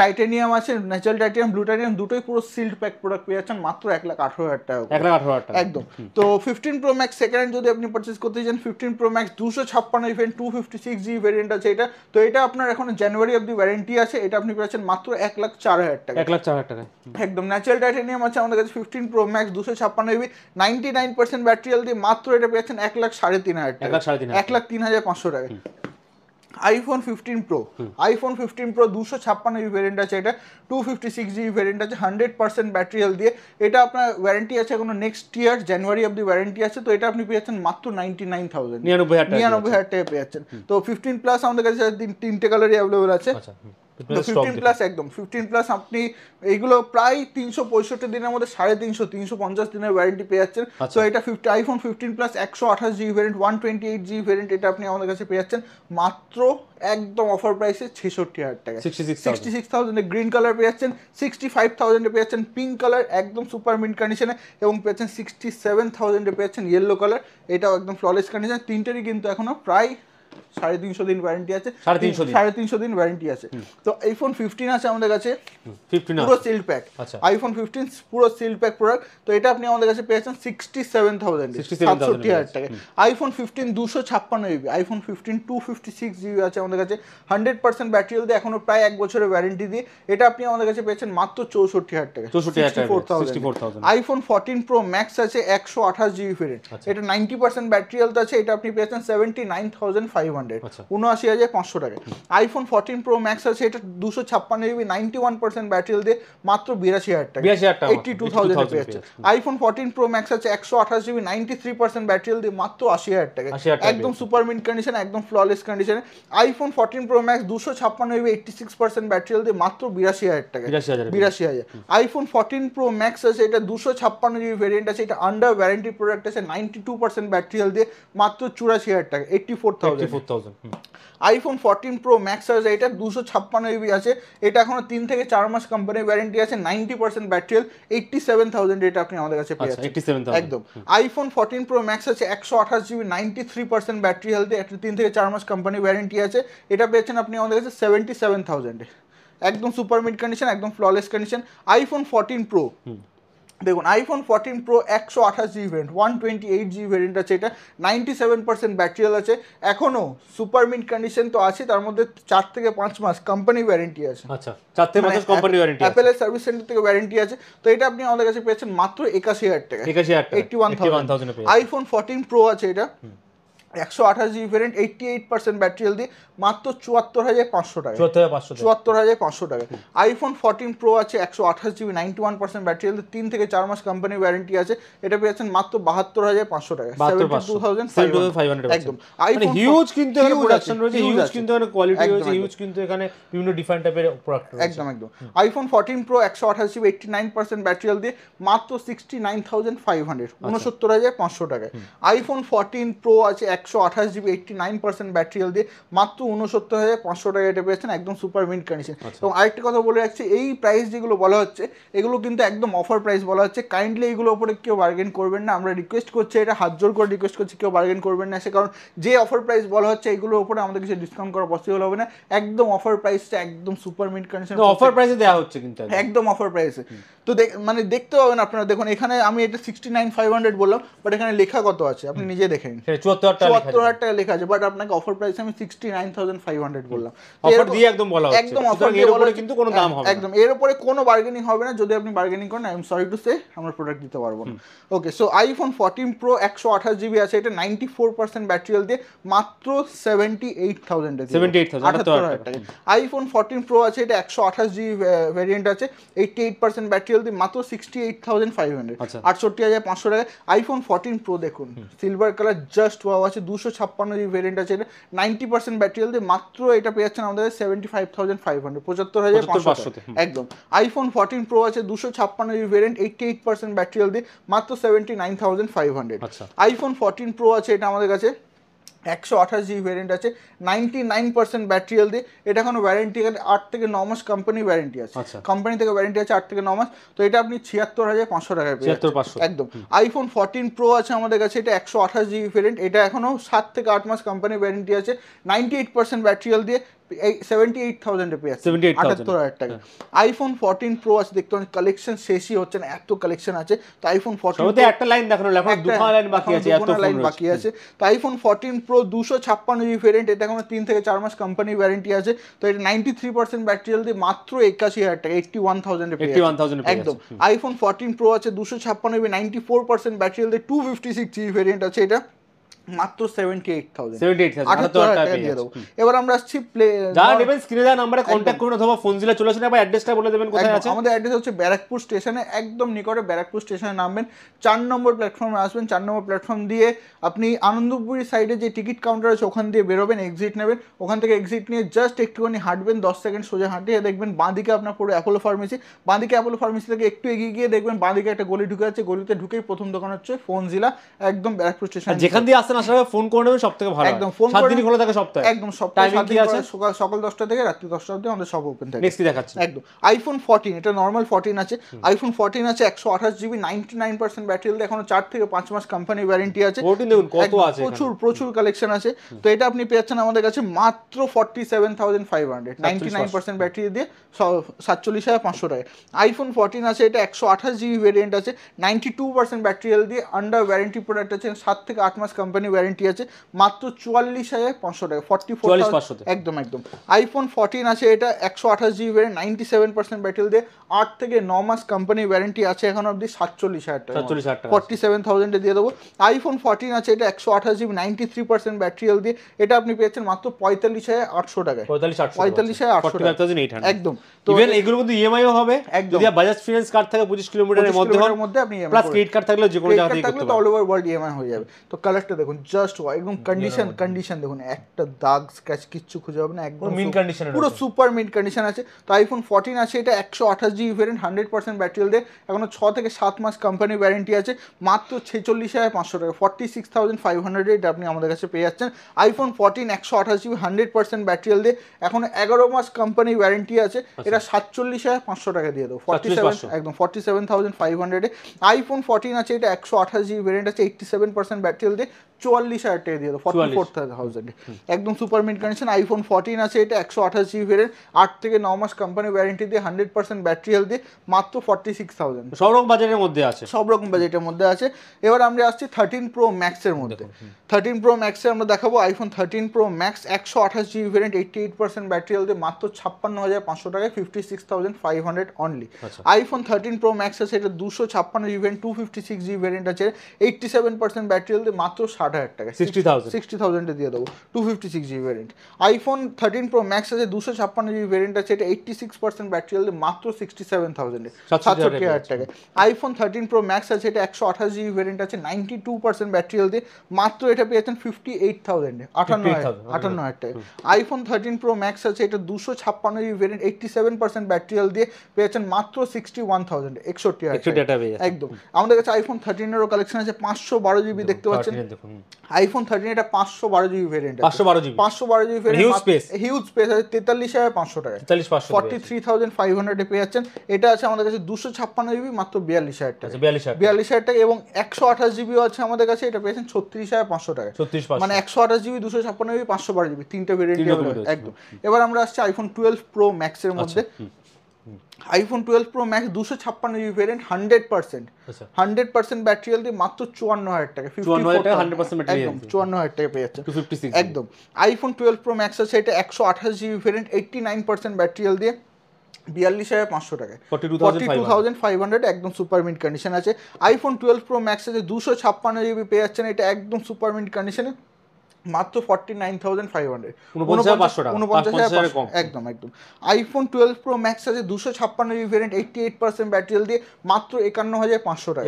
টাইটেনিয়াম আছে, ন্যাচারাল টাইটেনিয়াম, ব্লু টাইটেনিয়াম দুটোই পুরো সিল্ড প্যাক প্রোডাক্ট পেয়ে যাচ্ছেন মাত্র 1,18,000 টাকা। 1,18,000 টাকা একদম। তো 15 প্রো ম্যাক্স সেকেন্ড হ্যান্ড যদি আপনি পারচেজ করতে চান, 15 pro max 256 event 256GB variant আছে এটা। তো এটা আপনার এখন জানুয়ারি অবধি ওয়ারেন্টি আছে, এটা আপনি পাচ্ছেন মাত্র 1,04,000 টাকা। 1,04,000 টাকা একদম। ন্যাচারাল টাইটেনিয়াম আছে আমাদের কাছে 15 pro max 256GB 99% battery health দিয়ে মাত্র এটা পেয়েছেন 1,03,500 টাকা। 1,03,500 টাকা। IPhone 15 pro, iPhone 15 pro 256GB variant আছে এটা, 256GB ভেরিয়েন্ট আছে, 100% ব্যাটারি হেলথ দিয়ে। এটা আপনার ওয়ারেন্টি আছে এখনো নেক্সট ইয়ার জানুয়ারি অবধি ওয়ারেন্টি আছে। তো এটা আপনি পেয়ে যাচ্ছেন মাত্র 99,000 টাকা পেয়ে যাচ্ছেন। তো 15 প্লাস আমাদের কাছে তিনটে কালারই অ্যাভেলেবল আছে। 15 প্লাস একদম 15 প্লাস আপনি এইগুলো প্রায় 365 দিনের মধ্যে 350 350 দিনের ওয়ারেন্টি পেয়ে যাচ্ছেন। তো এটা iPhone 15 plus 128GB variant 128GB variant এটা আপনি আমাদের কাছে পেয়ে যাচ্ছেন মাত্র একদম অফার প্রাইসে 66,000 টাকা। 66,000 গ্রিন কালার পেয়ে যাচ্ছেন, 65,000 পেয়ে যাচ্ছেন পিঙ্ক কালার একদম সুপার মিন্ট কন্ডিশনে, এবং পেয়ে যাচ্ছেন 67,000 পেয়ে যাচ্ছেন ইয়েলো কালার, এটাও একদম ফ্ললেস কন্ডিশন। তিনটেরই কিন্তু এখনো প্রায় 350 দিন ওয়ারেন্টি আছে, 350 দিন ওয়ারেন্টি আছে। তো আইফোন 15 আছে আমাদের কাছে পুরো সিল প্যাক। আইফোন 15 পুরো সিল প্যাক প্রোডাক্ট। তো এটা আপনি আমাদের কাছে পেয়েছেন 67,000 টাকা। আইফোন 15 256GB, আইফোন 15 256GB আছে আমাদের কাছে, 100% ব্যাটারি হেলথ দিয়ে এখনো প্রায় 1 বছরের ওয়ারেন্টি দিয়ে। এটা আপনি আমাদের কাছে পেয়েছেন মাত্র 64,000 টাকা। 64,000। আইফোন 14 প্রো ম্যাক্স আছে 128GB ভেরিয়েন্ট, এটা 90% ব্যাটারি হেলথ আছে, এটা আপনি পেয়েছেন 79,500, 79,500 টাকা। আইফোন 14 প্রো ম্যাক্স আছে, এটা 256GB 91% ব্যাটারি হেলথ দিয়ে মাত্র 82,000 টাকা, 82,000 পেয়ে যাচ্ছে। আইফোন 14 প্রো ম্যাক্স আছে 128GB 93% ব্যাটারি হেলথ দিয়ে মাত্র 80,000 টাকা, একদম সুপার মিন্ট কন্ডিশন, একদম ফ্ললেস কন্ডিশনে। IPhone 14 pro max 256GB 86% battery health দিয়ে মাত্র 82,000 টাকা, 82,000। আইফোন 14 প্রো ম্যাক্স আছে, এটা 256GB ভেরিয়েন্ট আছে, এটা আন্ডার ওয়ারেন্টি প্রোডাক্ট আছে, 92% ব্যাটারি হেলথ দিয়ে মাত্র 84,000 টাকা, 84,000। আইফোন 14 প্রো ম্যাক্স আছে, এটা 256GB আছে, এটা এখনো 3 থেকে 4 মাস কোম্পানির ওয়ারেন্টি আছে, 90% ব্যাটারি হেলথ, 87,000 এটা আপনি আমাদের কাছে পেয়ে যাচ্ছেন। একদম। আইফোন 14 প্রো ম্যাক্স আছে 128GB 93% ব্যাটারি হেলথ, এটা 3 থেকে 4 মাস কোম্পানির ওয়ারেন্টি আছে, এটা পেয়েছেন আপনি আমাদের কাছে 77,000, একদম সুপার মিড কন্ডিশন, একদম ফ্ললেস কন্ডিশন। আইফোন 14 প্রো দেখুন, iPhone 14 pro 128GB variant 128GB variant আছে, এটা 97% ব্যাটারি হেলথ আছে, এখনো সুপার মিন্ট কন্ডিশন তো আছে, তার মধ্যে 4 থেকে 5 মাস কোম্পানি ওয়ারেন্টি আছে। আচ্ছা, 4 থেকে 5 মাস কোম্পানি ওয়ারেন্টি আছে, অ্যাপেলের সার্ভিস সেন্টার থেকে ওয়ারেন্টি আছে। তো এটা আপনি আমাদের কাছে পেয়েছেন মাত্র 81,000 টাকা, 81,000। আইফোন 14 প্রো আছে, এটা 128GB ভেরিয়েন্ট 88% ব্যাটারি হেলথ দিয়ে মাত্র 74,500 টাকা, 74,500 টাকা। আইফোন 14 প্রো আছে 128GB 91% ব্যাটারি হেলথ, 3 থেকে 4 মাস কোম্পানি ওয়ারেন্টি আছে, এটা পেয়েছেন মাত্র 72,500 টাকা, 72,500। একদম। আইফোন হিউজ কিন্তু এখানে প্রোডাকশন রয়েছে, হিউজ কিন্তু এখানে কোয়ালিটি রয়েছে, হিউজ কিন্তু এখানে বিভিন্ন ডিফারেন্ট টাইপের প্রোডাক্ট রয়েছে। একদম। IPhone 14 pro 128GB 89% battery health দিয়ে মাত্র 69,500, 69,500 টাকা। আইফোন 14 প্রো আছে 128GB 89% ব্যাটারি হেলথ দিয়ে মাত্র 69,500 টাকা, এটা পেয়েছেন একদম সুপার মিন্ট কন্ডিশন। এবং আরেকটা কথা বলে রাখছি, এই প্রাইস যেগুলো বলা হচ্ছে এগুলো কিন্তু একদম অফার প্রাইস বলা হচ্ছে, কাইন্ডলি এইগুলোর উপরে কেউ বার্গেন করবেন না, আমরা রিকোয়েস্ট করছি, এটা হাত জোর করে রিকোয়েস্ট করছি, কেউ বার্গেন করবেন না, সে কারণ যে অফার প্রাইস বলা হচ্ছে এইগুলোর উপরে আমাদের কিছু ডিসকাউন্ট করা পসিবল হবে না, একদম অফার প্রাইসটা একদম সুপার মিন্ট কন্ডিশন, অফার প্রাইসে দেওয়া হচ্ছে কিন্তু একদম অফার প্রাইসে। তো মানে দেখতে পাবেন আপনারা, দেখুন এখানে আমি এটা 69,500 বললাম, বাট এখানে লেখা কত আছে আপনি নিজে দেখে নিন, 74,000 টাকা লেখা আছে, বাট আপনাকে অফার প্রাইসে আমি 69,500 বললাম। অফার দিয়ে একদম বলা হচ্ছে, একদম অফার এর উপরে কিন্তু কোনো দাম হবে না, একদম এর উপরে কোনো বার্গেনিং হবে না, যদি আপনি বার্গেনিং করেন I am sorry to say আমরা প্রোডাক্ট দিতে পারবো না। ওকে, সো আইফোন 14 প্রো 128GB আছে, এটা 94% ব্যাটারি হেলথ দিয়ে মাত্র 78,000 টাকা। আইফোন 14 প্রো আছে, এটা 128GB ভেরিয়েন্ট আছে, 88% ব্যাটারি হেলথ দিয়ে মাত্র 68,500, 68,500 টাকা। আইফোন 14 প্রো দেখুন, সিলভার কালার জাস্ট ওয়াও আছে, আছে 256 ভেরিয়েন্ট আছে, এটা 90% ব্যাটারি হেলথ, মাত্র এটা পেয়ে যাচ্ছেন আমাদের 75,500, 75,500 একদম। আইফোন 14 প্রো আছে 256 ভেরিয়েন্ট, 88% ব্যাটারি হেলথ, মাত্র 79,500। আইফোন 14 প্রো আছে এটা আমাদের কাছে 128GB ভ্যারিয়েন্ট আছে, 99% ব্যাটারি হেলথ, এটা কোনো ওয়ারেন্টি 8 থেকে 9 মাস কোম্পানি ওয়ারেন্টি আছে, কোম্পানি থেকে ওয়ারেন্টি আছে 8 থেকে 9 মাস। তো এটা আপনি 76,500 টাকায় পেয়ে যাচ্ছেন একদম। আইফোন 14 প্রো আছে আমাদের কাছে, এটা 128GB ভ্যারিয়েন্ট, এটা এখনো 7 থেকে 8 মাস কোম্পানি ওয়ারেন্টি আছে, 98% ব্যাটারি হেলথ দিয়ে 78,000 পেয়ে যাচ্ছে, 78,000 টাকা। আইফোন 14 প্রো আছে, দেখতে পাচ্ছেন কালেকশন শেষই হচ্ছে না, এত কালেকশন আছে। তো আইফোন 14 একটা লাইন দেখানো, এখন দুটো লাইন বাকি আছে, এত লাইন বাকি আছে। তো আইফোন 14 প্রো 256GB ভেরিয়েন্ট, এটা এখন 3 থেকে 4 মাস কোম্পানি ওয়ারেন্টি আছে। তো এটা 93% ব্যাটারি হেলথ, মাত্র 81,000 টাকা, 81,000 পেয়ে যাচ্ছে একদম। আইফোন 14 প্রো আছে 256GB, 94% battery health, 256GB variant আছে, এটা মাত্র 78,000 দিয়ে দেবো। এবার আমরা আসছি যারা নেবেন স্ক্রিনে দেওয়া নম্বরে কন্ট্যাক্ট করুন অথবা ফোন দিলে চলে আসুন। এবার অ্যাড্রেসটা বলে দেবেন কোথায় আছে। আমাদের অ্যাড্রেস হচ্ছে ব্যারাকপুর স্টেশনে একদম নিকটে, ব্যারাকপুর স্টেশনে নামবেন, 4 নম্বর প্ল্যাটফর্মে আসবেন, 4 নম্বর প্ল্যাটফর্ম দিয়ে আপনি আনন্দপুরি সাইডে যে টিকিট কাউন্টার আছে ওখান দিয়ে বেরোবেন, এক্সিট নেবেন, ওখান থেকে এক্সিট নিয়ে জাস্ট একটুখানি হাঁটবেন, 10 সেকেন্ড সোজা হাঁটিয়ে দেখবেন বাঁদিকে আপনার পুরো অ্যাপোলো ফার্মেসি, বাঁদিকে অ্যাপোলো ফার্মেসি থেকে একটু এগিয়ে গিয়ে দেখবেন বাঁদিকে একটা গলি ঢুকে আছে, গলিতে ঢুকেই প্রথম দোকান হচ্ছে ফোনজিলা, একদম ব্যারাকপুর স্টেশন। যেখান দিয়ে আসেন আসলে ফোন করে নেবেন, সবথেকে ভালো একদম। ফোন 7 দিনই খোলা থাকে সপ্তাহে, একদম সপ্তাহে 7 দিন আছে, সকাল 10টা থেকে রাত্রি 10টা অবধি আমাদের সব ওপেন থাকে। নেক্সট কি দেখাচ্ছেন? একদম আইফোন 14, এটা নরমাল 14 আছে, আইফোন 14 আছে 128GB, 99% ব্যাটারি হেলথ, এখনো 4 থেকে 5 মাস কোম্পানি ওয়ারেন্টি আছে। 14 দেখুন কত আছে, প্রচুর কালেকশন আছে। তো এটা আপনি পেয়ে যাচ্ছেন আমাদের কাছে মাত্র 47,500, 99% ব্যাটারি দিয়ে 47,500 টাকা। আইফোন 14 আছে, এটা 128GB ভেরিয়েন্ট আছে, 92% ব্যাটারি হেলথ দিয়ে আন্ডার ওয়ারেন্টি প্রোডাক্ট আছে, 7 থেকে 8 মাস কোম্পানি ওয়ারেন্টি আছে, মাত্র 44,500 টাকা, 44,500 একদম একদম। আইফোন 14 আছে, এটা 128GB ভেরিয়েন্ট, 97% ব্যাটারি হেলথ দিয়ে 8 থেকে 9 মাস কোম্পানি ওয়ারেন্টি আছে, এখন অবধি 47,000 টাকা, 47,000 দিয়ে দেবো। আইফোন 14 আছে, এটা 128GB, 93% ব্যাটারি হেলথ দিয়ে, এটা আপনি পেয়েছেন মাত্র 45,800 টাকায়, 45,800 একদম। তো ইভেন এগুলো কিন্তু ইএমআইও হবে, যদি বাজাজ ফিনান্স কার্ড থাকে 25 কিলোমিটারের মধ্যে আপনি প্লাস ক্রেডিট কার্ড থাকলে যে কোনো জায়গা থেকে করতে পারবেন, অল ওভার ওয়ার্ল্ড ইএমআই হয়ে যাবে। তো কালারটা দেখুন জাস্ট একদম কন্ডিশন দেখুন, একটা দাগ স্ক্র্যাচ কিচ্ছু খুঁজে হবে না, একদম মিন কন্ডিশন, পুরো সুপার মিন কন্ডিশন আছে। তো আইফোন 14 আছে, এটা 128GB ভেরিয়েন্ট, 100% ব্যাটারি হেলথ, এখনো 6 থেকে 7 মাস কোম্পানি ওয়ারেন্টি আছে, মাত্র 46,500 টাকা, 46,500 এটা আপনি আমাদের কাছে পেয়ে যাচ্ছেন। আইফোন 14 128GB, 100% ব্যাটারি হেলথ, এখনো 11 মাস কোম্পানি ওয়ারেন্টি আছে, এটা 47,500 টাকা দিয়ে দেবো, 47 একদম 47,500 আইফোন 14 আছে, এটা 128GB ভেরিয়েন্ট আছে, 87% ব্যাটারি হেলথ, 44,000 টাকা দিয়ে দেবো, 44,000 একদম সুপার মিড কন্ডিশন। আইফোন 14 আছে, এটা 128GB ভেরিয়েন্ট, 8 থেকে 9 মাস কোম্পানি ওয়ারেন্টি দিয়ে, 100% ব্যাটারি হেলথ দিয়ে, মাত্র 46,000, সব রকম বাজেটের মধ্যে আছে, সব রকম বাজেটের মধ্যে আছে। এবার আমরা আসছি 13 প্রো ম্যাক্সের মধ্যে। 13 প্রো ম্যাক্সে আমরা দেখাবো iPhone 13 pro max, 128GB variant, 88% battery health, মাত্র 56,500 টাকায়, 56,500 অনলি। আইফোন 13 প্রো ম্যাক্স আছে, এটা 256GB ভেরিয়েন্ট, 256GB ভেরিয়েন্ট আছে, 87% ব্যাটারি হেলথ, মাত্র 60,000 টাকা, 60,000 দিয়ে দেবো, 256GB variant. IPhone 13 pro max আছে, 256GB ভেরিয়েন্ট আছে, এটা 86% ব্যাটারি হেলথ, মাত্র 67,000, 67,000 টাকা। আইফোন 13 প্রো ম্যাক্স আছে, এটা 128GB ভেরিয়েন্ট আছে, 92% ব্যাটারি হেলথ, মাত্র এটা পেয়েছেন 58,000, 58,000 টাকা। আইফোন 13 প্রো ম্যাক্স আছে, এটা 256GB ভেরিয়েন্ট, 87% ব্যাটারি হেলথ দিয়ে পেয়েছেন মাত্র 61,000, 61,000 টাকা একদম। আমাদের কাছে আইফোন 13 এরও কালেকশন আছে, 512GB দেখতে পাচ্ছেন। আইফোন 13 এটা 512GB variant, 512GB variant, huge space আছে, 43,500 টাকা, 43,500 পেয়ে যাচ্ছেন। এটা আছে আমাদের কাছে 256GB, মাত্র 42,000 টাকা, 42,000 টাকা। এবং 128GB আছে আমাদের কাছে, এটা পেয়েছেন 36,500 টাকা, মানে 128GB, 256GB, 512GB, তিনটা ভেরিয়েন্ট একদম। এবার আমরা আসছি আইফোন 12 প্রো ম্যাক্সের মধ্যে। IPhone 12 pro max 256GB variant, 100% battery health, মাত্র 54,000 টাকা, 54,000 টাকা পেয়ে যাচ্ছে একদম। আইফোন 12 প্রো ম্যাক্স আছে, এটা 128GB ভেরিয়েন্ট, 89% ব্যাটারি হেলথ দিয়ে 42,500 টাকায়, 42,500 একদম সুপার মিড কন্ডিশন আছে। আইফোন 12 প্রো ম্যাক্স আছে, 256GB পেয়ে যাচ্ছেন, এটা একদম সুপার মিড কন্ডিশনে, মাত্র 49,500, 49,500 কম, একদম একদম। আইফোন 12 প্রো ম্যাক্স আছে 256 জিবি ভ্যারিয়েন্ট 88% ব্যাটারি হেলথ দিয়ে মাত্র 51,500 টাকা,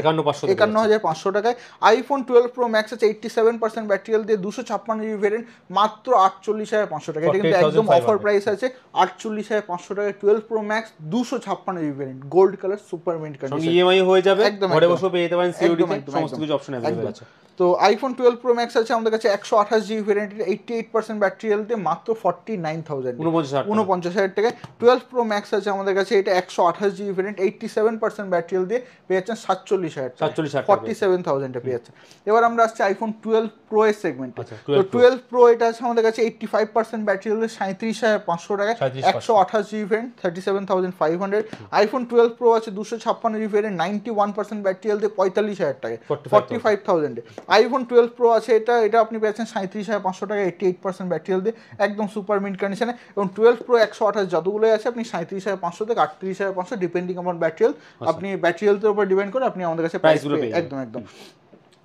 51,500 টাকায়। আইফোন 12 প্রো ম্যাক্স আছে 87% ব্যাটারি হেলথ দিয়ে 256 জিবি ভ্যারিয়েন্ট মাত্র 48,500 টাকা। এটা কিন্তু একদম অফার প্রাইস আছে, 48,500 টাকায় 12 pro max 256 GB variant, gold colour, super mint condition, EMI হয়ে যাবে, ঘরে বসে পেয়ে যেতে পারেন সিওডি তে, সমস্ত কিছু অপশন अवेलेबल আছে। তো আইফোন 12 প্রো ম্যাক্স আছে আমাদের কাছে 128 জিবি ভ্যারিয়েন্টের 88% ব্যাটারি হেলথে মাত্র 49,000, 49,000 টাকায়। 12 প্রো ম্যাক্স আছে আমাদের কাছে, এটা 128 জিবি ভ্যারিয়েন্ট 87% ব্যাটারি হেলথ দিয়ে পেয়ে যাচ্ছেন 47,000 টাকা, 47,000 এ পেয়ে যাচ্ছেন। এবার আমরা আসছি আইফোন 12 প্রো এর সেগমেন্টে। তো 12 প্রো এটা আছে আমাদের কাছে 85% ব্যাটারি হেলথে 37,500 টাকায়, 128 জিবি ভ্যারিয়েন্ট 37,500। আইফোন 12 প্রো আছে 256 জিবি ভ্যারিয়েন্ট 91% ব্যাটারি হেলথে 45,000 টাকায়, 45,000 এ। আইফোন 12 প্রো আছে এটা আপনি পেয়েছেন 37,500 টাকা, 88% ব্যাটারি হেলথ দিয়ে, একদম সুপার মিন্ট কন্ডিশনে। এবং 12 প্রো 128 যতগুলোই আছে আপনি 37,500 থেকে 38,500 ডিপেন্ডিং অন ব্যাটারি হেলথ, আপনি ব্যাটারি হেলথের উপর ডিপেন্ড করে আপনি আমাদের কাছে প্রাইসগুলো একদম একদম।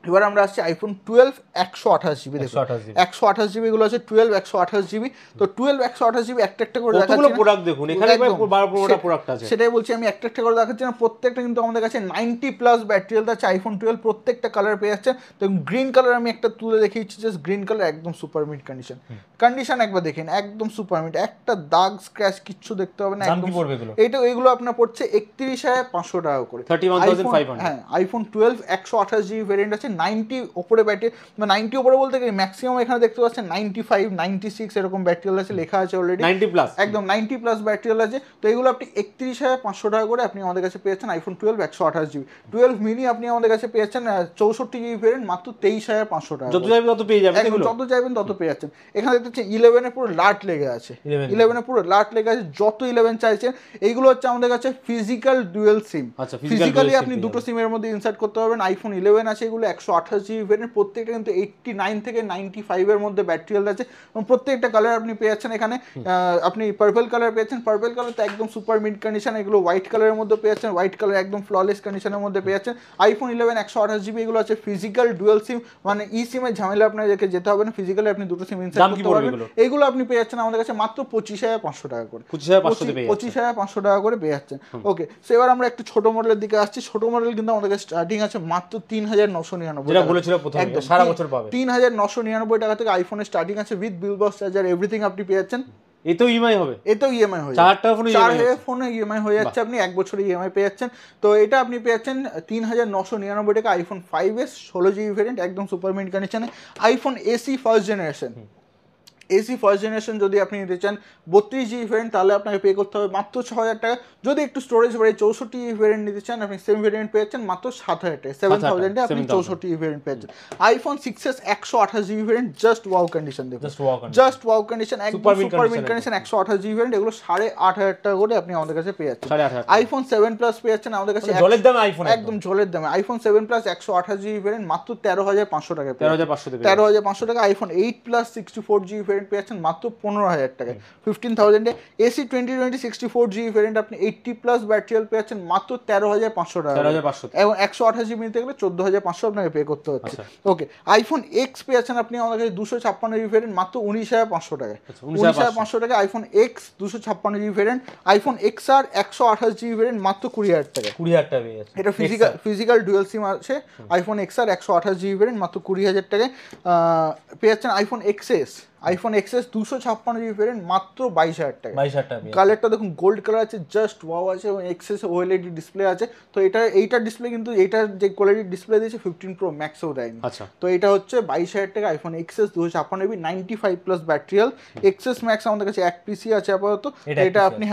এবার আমরা আসছি আইফোন 12 128 জিবি, দেখুন 128 জিবি গুলো আছে 12 128 জিবি। তো 12 128 জিবি একটা একটা করে দেখাচ্ছি, কতগুলো প্রোডাক্ট দেখুন এখানে, 12 প্রোডাক্ট আছে, সেটাই বলছি আমি একটা একটা করে দেখাচ্ছি না, প্রত্যেকটা কিন্তু আমাদের কাছে 90 প্লাস ব্যাটারি হেলথ আছে। আইফোন 12 প্রত্যেকটা কালার পেয়ে যাচ্ছে। তো গ্রিন কালার আমি একটা তুলে দেখিয়েছি, জাস্ট গ্রিন কালার একদম সুপার মিন্ট কন্ডিশন একবার দেখেন, একদম সুপার মিন্ট, একটা দাগ স্ক্র্যাচ কিচ্ছু দেখতে হবে না, একদম। এগুলো আপনার পড়ছে 31,500 টাকা করে, 31,500। হ্যাঁ, আইফোন 12 128 জিবি ভ্যারিয়েন্ট আছে, 90 উপরে ব্যাটারি, 90 উপরে বলতে গেলে ম্যাক্সিমাম এখানে দেখতে পাচ্ছেন 95 96 এরকম ব্যাটারি হেলথ আছে, লেখা আছে অলরেডি 90 প্লাস, একদম 90 প্লাস ব্যাটারি হেলথ আছে। তো এগুলো আপনি 31,500 টাকা করে আপনি আমাদের কাছে পেয়েছেন। আইফোন 12 128 জিবি, 12 মিনি আপনি আমাদের কাছে পেয়েছেন 64 জিবি ভ্যারিয়েন্ট মাত্র 23,500 টাকা, যত যাবেন তত পেয়ে যাবেন, যত যাবেন তত পেয়ে যাচ্ছেন। এখানে দেখতে পাচ্ছেন 11 এ পুরো লাট লেগে আছে, 11 এ পুরো লাট লেগে আছে, যত 11 চাইছেন। এইগুলো হচ্ছে আমাদের কাছে ফিজিক্যাল ডুয়াল সিম, ফিজিক্যালি আপনি দুটো সিমের মধ্যে ইনসার্ট করতে পারবেন। আইফোন 11 আছে, এগুলো 128 জিবি ভ্যারিয়েন্ট, প্রত্যেকটা কিন্তু 89 থেকে 95 এর মধ্যে ব্যাটারি হেলথ আছে, এবং প্রত্যেকটা কালার আপনি পেয়ে যাচ্ছেন। এখানে আপনি পার্পল কালার পেয়েছেন, পার্পল কালার তো একদম সুপার মিড কন্ডিশন, এগুলো হোয়াইট কালারের মধ্যে পেয়ে যাচ্ছেন, হোয়াইট কালার একদম ফ্ললেস কন্ডিশনের মধ্যে পেয়ে যাচ্ছেন। আইফোন 11 128 জিবি, এগুলো আছে ফিজিক্যাল ডুয়াল সিম, মানে ই সিমের ঝামেলা আপনাদেরকে যেতে হবে না, ফিজিক্যালি আপনি দুটো সিম ইনসার্ট করতে পারবেন। এগুলো আপনি পেয়ে যাচ্ছেন আমাদের কাছে মাত্র 25,500 টাকা করে, 25,500 টাকা করে পেয়ে যাচ্ছেন। ওকে, সো এবার আমরা একটু ছোট মডেলের দিকে আসছি। ছোট মডেল কিন্তু আমাদের কাছে স্টার্টিং আছে মাত্র 3,999 যেটা বলেছিল প্রথমে, সারা বছর পাবে 3,999 টাকা থেকে আইফোনের স্টার্টিং আছে, with bill box charger everything আপনি পেয়ে যাচ্ছেন। এতেও ইএমআই হবে, এতেও ইএমআই হয়ে যাচ্ছে, 4 ফোনে ইএমআই হয়ে যাচ্ছে, আপনি 1 বছরের ইএমআই পেয়ে যাচ্ছেন। তো এটা আপনি পেয়ে যাচ্ছেন 3,999 টাকা, আইফোন 5s 16 জিবি ভ্যারিয়েন্ট, একদম সুপার মিন্ট কন্ডিশনে। IPhone AC first generation, AC first generation যদি আপনি নিতে চান 32 জিবি ভ্যারিয়েন্ট, তাহলে আপনাকে পে করতে হবে মাত্র 6,000 টাকা। যদি একটু স্টোরেজ বাড়ে 64 জিবি ভ্যারিয়েন্ট নিতে চান, আপনি সেম ভ্যারিয়েন্ট পেয়েছেন মাত্র 7,000 টাকা, 7,000 এ আপনি 64 জিবি ভ্যারিয়েন্ট পেয়েছেন। IPhone 6s 128 GB variant, just wow condition, দেখুন জাস্ট ওয়াও কন্ডিশন, একদম super mint condition, 128 GB variant, এগুলো 8,500 টাকা করে আপনি আমাদের কাছে পেয়ে যাচ্ছেন। আইফোন 7 প্লাস পেয়ে যাচ্ছেন আমাদের কাছে জলের দামে, আইফোন একদম জলের দামে। আইফোন 7 প্লাস 128 জিবি ভ্যারিয়েন্ট মাত্র 13,500 টাকা, 13,500 টাকা। আইফোন 8 প্লাস 64 জিবি ভ্যারিয়েন্ট পেয়ে যাচ্ছেন মাত্র 15,000 টাকায়, 15,000 এ। এসি 2020 64 জিবি ভ্যারিয়েন্ট আপনি 80 প্লাস ব্যাটারি হেলথ পেয়ে যাচ্ছেন মাত্র 13,500 টাকা, এবং 128 জিবি নিতে গেলে 14,500 আপনাকে পে করতে হচ্ছে। ওকে, আইফোন এক্স পেয়ে যাচ্ছেন আপনি আমাদের কাছে 256 জিবি ভ্যারিয়েন্ট মাত্র 19,500 টাকায়, 19,500 টাকা। IPhone X 256 GB variant, iPhone X R 128 GB variant মাত্র 20,000 টাকা, 20,000 টাকা পেয়ে যাচ্ছে। এটা ফিজিক্যাল ডুয়াল সিম আছে। IPhone X R 128 GB variant মাত্র 20,000 টাকায় পেয়ে যাচ্ছেন। IPhone XS, iPhone XS 256 GB variant মাত্র 22,000 টাকা, কালারটা দেখুন গোল্ড কালার আছে, জাস্ট ওয়াও আছে, এবং এক্সএস ওএলইডি ডিসপ্লে আছে। তো এইটার ডিসপ্লে কিন্তু এইটার যে কোয়ালিটির ডিসপ্লে দিয়েছে 15 প্রো ম্যাক্সও দেয়নি। তো এটা হচ্ছে 22,000 টাকা iPhone XS 256 GB, 95 plus battery health. XS max আমাদের কাছে এক পিসি আছে আপাতত, এটা আপনি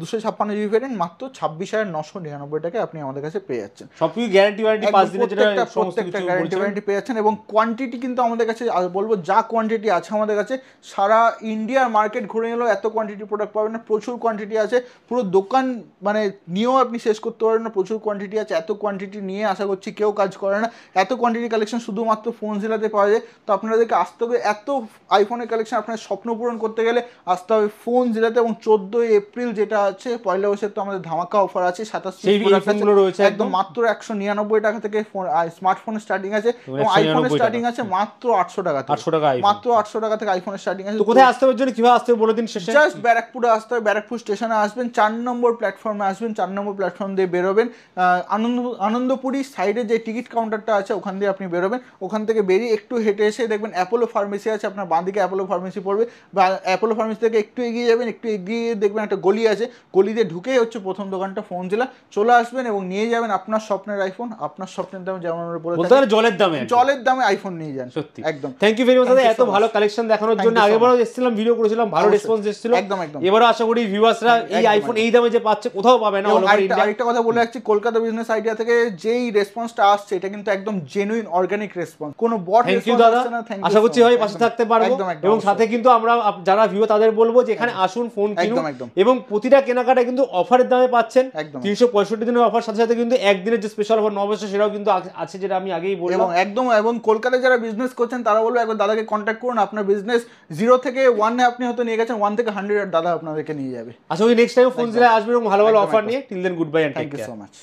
256 জিবি ভ্যারিয়েন্ট মাত্র 26,999 টাকা আপনি আমাদের কাছে পেয়ে যাচ্ছেন। সবকিছু গ্যারান্টি ওয়ারেন্টি 5 দিনের জন্য, প্রত্যেকটা গ্যারান্টি ওয়ারেন্টি পেয়ে যাচ্ছেন। এবং কোয়ান্টিটি কিন্তু আমাদের কাছে বলবো যা কোয়ান্টিটি আছে আমাদের কাছে সারা ইন্ডিয়ার মার্কেট ঘুরে নিলেও এত কোয়ান্টিটি প্রোডাক্ট পাবেন না, প্রচুর কোয়ান্টিটি আছে, পুরো দোকান মানে নিয়েও আপনি শেষ করতে পারবেন না, প্রচুর কোয়ান্টিটি আছে। এত কোয়ান্টিটি নিয়ে আশা করছি কেউ কাজ করে না, এত কোয়ান্টিটি কালেকশন শুধুমাত্র ফোনজিলাতে পাওয়া যায়। তো আপনাদেরকে আসতে হবে, এত আইফোনের কালেকশন আপনার স্বপ্ন পূরণ করতে গেলে আসতে হবে ফোনজিলাতে। এবং 14 এপ্রিল যেটা আছে পয়লা বৈশাখ, তো আমাদের ধামাকা অফার আছে, 27 রয়েছে একদম মাত্র 199 টাকা থেকে স্মার্টফোনের স্টার্টিং আছে, এবং আইফোনের স্টার্টিং আছে মাত্র 800 টাকা থেকে, মাত্র 800 টাকা থেকে আইফোনের স্টার্টিং আছে। তো কোথায় আসতে হবে, জন্য কিভাবে আসতে হবে বলে দিন শেষে। জাস্ট ব্যারাকপুরে আসতে হবে, ব্যারাকপুর স্টেশনে আসবেন, 4 নম্বর প্ল্যাটফর্মে আসবেন, 4 নম্বর প্ল্যাটফর্ম দিয়ে বেরোবেন, আনন্দপুরি সাইডে যে টিকিট কাউন্টারটা আছে ওখান দিয়ে আপনি বেরোবেন, ওখান থেকে বেরিয়ে একটু হেঁটে এসে দেখবেন অ্যাপোলো ফার্মেসি আছে, আপনার বাঁদিকে অ্যাপোলো ফার্মেসি পড়বে, বা অ্যাপোলো ফার্মেসি থেকে একটু এগিয়ে যাবেন, একটু এগিয়ে দেখবেন একটা গলি আছে, গলিতে ঢুকেই হচ্ছে প্রথম দোকানটা ফোনজিলা, চলে আসবেন এবং নিয়ে যাবেন আপনার স্বপ্নের আইফোন, আপনার স্বপ্নের দামে, যেমন আমরা বলে থাকি জলের দামে আইফোন নিয়ে যান। সত্যি একদম, থ্যাংক ইউ ভেরি মাচ দাদা, এত ভালো কালেকশন দেখানোর জন্য। আগেবারও এসেছিলাম, ভিডিও করেছিলাম, ভালো রেসপন্স এসেছিল, একদম একদম। এবারও আশা করি ভিউয়ার্সরা এই আইফোন এই দামে যে পাচ্ছে কোথাও পাবে না। আরেকটা কথা বলে রাখছি, কলকাতা বিজনেস আইডিয়া থেকে যেই রেসপন্সটা আসছে এটা কিন্তু একদম জেনুইন অর্গানিক রেসপন্স, কোনো বট রেসপন্স আসছে না। আশা করছি ভাই পাশে থাকতে পারবো, এবং সাথে কিন্তু আমরা যারা ভিউয়ার তাদের বলবো যে এখানে আসুন, ফোন কিনুন, এবং প্রতিটা কেনাকাটা কিন্তু অফারের দামে পাচ্ছেন। 365 দিনের অফার, সাথে সাথে কিন্তু একদিনের যে স্পেশাল অফার 9 বছর সেটাও কিন্তু আছে, যেটা আমি আগেই বললাম। এবং কলকাতায় যারা বিজনেস করছেন তারা বলবো একবার দাদাকে কন্ট্যাক্ট করুন, আপনার বিজনেস 0 থেকে 1 আপনি হয়তো নিয়ে গেছেন, 1 থেকে 100 দাদা আপনাদেরকে নিয়ে যাবে। আশা করি নেক্সট টাইম ফোনজিলা আসবে এবং ভালো ভালো অফার নিয়ে। Till then good bye and take care. Thank you so much.